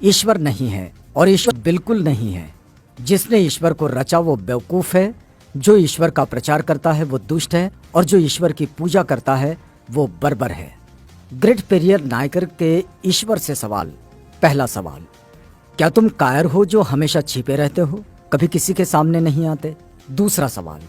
ईश्वर नहीं है और ईश्वर बिल्कुल नहीं है। जिसने ईश्वर को रचा वो बेवकूफ है, जो ईश्वर का प्रचार करता है वो दुष्ट है और जो ईश्वर की पूजा करता है वो बर्बर है। ग्रेट पेरियर नायकर के ईश्वर से सवाल। पहला सवाल, क्या तुम कायर हो जो हमेशा छिपे रहते हो, कभी किसी के सामने नहीं आते? दूसरा सवाल,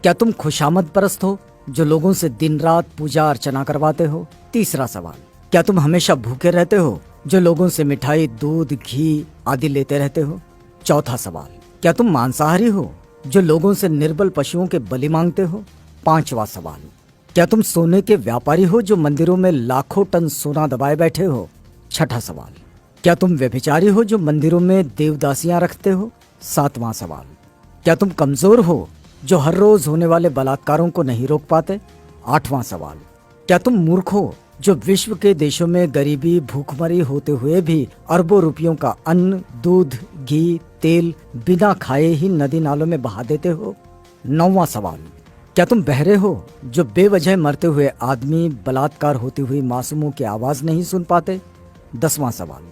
क्या तुम खुशामद परस्त हो जो लोगों से दिन रात पूजा अर्चना करवाते हो? तीसरा सवाल, क्या तुम हमेशा भूखे रहते हो जो लोगों से मिठाई, दूध, घी आदि लेते रहते हो? चौथा सवाल, क्या तुम मांसाहारी हो जो लोगों से निर्बल पशुओं के बलि मांगते हो? पांचवा सवाल, क्या तुम सोने के व्यापारी हो जो मंदिरों में लाखों टन सोना दबाए बैठे हो? छठा सवाल, क्या तुम व्यभिचारी हो जो मंदिरों में देवदासियां रखते हो? सातवां सवाल, क्या तुम कमजोर हो जो हर रोज होने वाले बलात्कारों को नहीं रोक पाते? आठवां सवाल, क्या तुम मूर्ख हो जो विश्व के देशों में गरीबी, भूखमरी होते हुए भी अरबों रुपयों का अन्न, दूध, घी, तेल बिना खाए ही नदी नालों में बहा देते हो? नौवां सवाल, क्या तुम बहरे हो जो बेवजह मरते हुए आदमी, बलात्कार होती हुई मासूमों की आवाज नहीं सुन पाते? 10वां सवाल,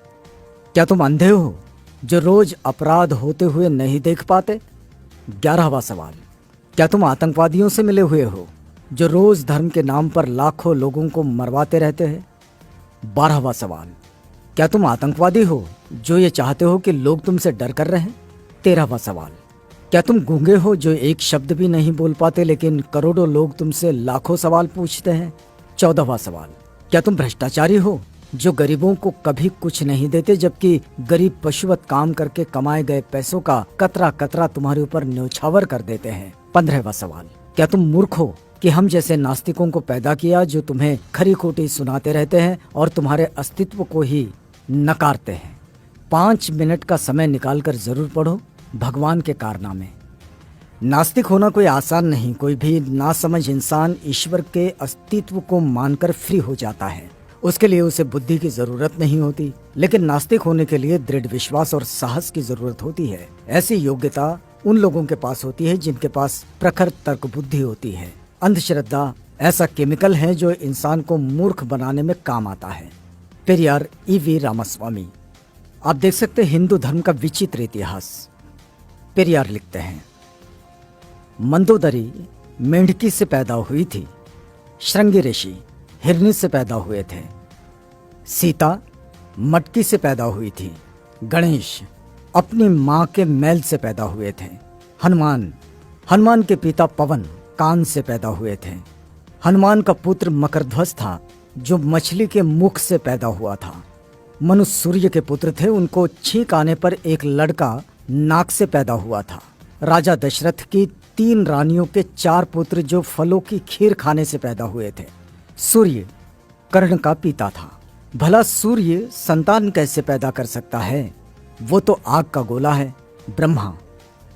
क्या तुम अंधे हो जो रोज अपराध होते हुए नहीं देख पाते? 11वां सवाल, क्या तुम आतंकवादियों से मिले हुए हो जो रोज धर्म के नाम पर लाखों लोगों को मरवाते रहते हैं? 12वां सवाल, क्या तुम आतंकवादी हो जो ये चाहते हो कि लोग तुमसे डर कर रहें? 13वां सवाल, क्या तुम गूंगे हो जो एक शब्द भी नहीं बोल पाते लेकिन करोड़ों लोग तुमसे लाखों सवाल पूछते हैं? 14वां सवाल, क्या तुम भ्रष्टाचारी हो जो गरीबों को कभी कुछ नहीं देते जबकि गरीब पशुवत काम करके कमाए गए पैसों का कतरा कतरा तुम्हारे ऊपर न्योछावर कर देते हैं? 15वां सवाल, क्या तुम मूर्ख हो कि हम जैसे नास्तिकों को पैदा किया जो तुम्हें खरी खोटी सुनाते रहते हैं और तुम्हारे अस्तित्व को ही नकारते हैं? 5 मिनट का समय निकालकर जरूर पढ़ो भगवान के कारनामे। नास्तिक होना कोई आसान नहीं। कोई भी नासमझ इंसान ईश्वर के अस्तित्व को मानकर फ्री हो जाता है। उसके लिए उसे बुद्धि की जरूरत नहीं होती, लेकिन नास्तिक होने के लिए दृढ़ विश्वास और साहस की जरूरत होती है। ऐसी योग्यता उन लोगों के पास होती है जिनके पास प्रखर तर्क बुद्धि होती है। अंधश्रद्धा ऐसा केमिकल है जो इंसान को मूर्ख बनाने में काम आता है। पेरियार E.V. रामास्वामी। आप देख सकते हैं हिंदू धर्म का विचित्र इतिहास। पेरियार लिखते हैं, मंदोदरी मेंढकी से पैदा हुई थी, श्रृंगी ऋषि हिरनी से पैदा हुए थे, सीता मटकी से पैदा हुई थी, गणेश अपनी मां के मैल से पैदा हुए थे, हनुमान के पिता पवन कान से पैदा हुए थे, हनुमान का पुत्र मकरध्वज था जो मछली के मुख से पैदा हुआ था, मनु सूर्य के पुत्र थे, उनको छींक आने पर एक लड़का नाक से पैदा हुआ था, राजा दशरथ की 3 रानियों के 4 पुत्र जो फलों की खीर खाने से पैदा हुए थे, सूर्य कर्ण का पिता था। भला सूर्य संतान कैसे पैदा कर सकता है? वो तो आग का गोला है।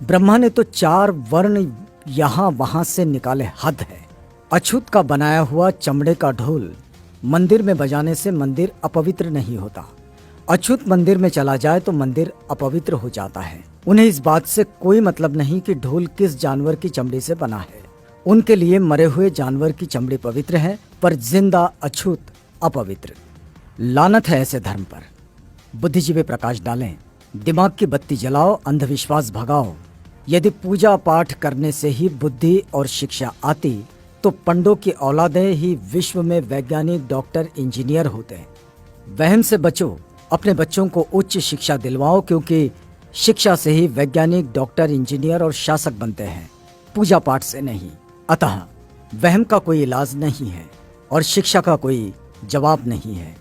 ब्रह्मा ने तो 4 वर्ण यहाँ वहां से निकाले, हद है। अछूत का बनाया हुआ चमड़े का ढोल मंदिर में बजाने से मंदिर अपवित्र नहीं होता। अछूत मंदिर में चला जाए तो मंदिर अपवित्र हो जाता है। उन्हें इस बात से कोई मतलब नहीं कि ढोल किस जानवर की चमड़ी से बना है। उनके लिए मरे हुए जानवर की चमड़ी पवित्र है पर जिंदा अछूत अपवित्र। लानत है ऐसे धर्म पर। बुद्धिजीवी प्रकाश डालें, दिमाग की बत्ती जलाओ, अंधविश्वास भगाओ। यदि पूजा पाठ करने से ही बुद्धि और शिक्षा आती तो पंडों की औलादें ही विश्व में वैज्ञानिक, डॉक्टर, इंजीनियर होते। वहम से बचो, अपने बच्चों को उच्च शिक्षा दिलवाओ, क्योंकि शिक्षा से ही वैज्ञानिक, डॉक्टर, इंजीनियर और शासक बनते हैं, पूजा पाठ से नहीं। अतः वहम का कोई इलाज नहीं है और शिक्षा का कोई जवाब नहीं है।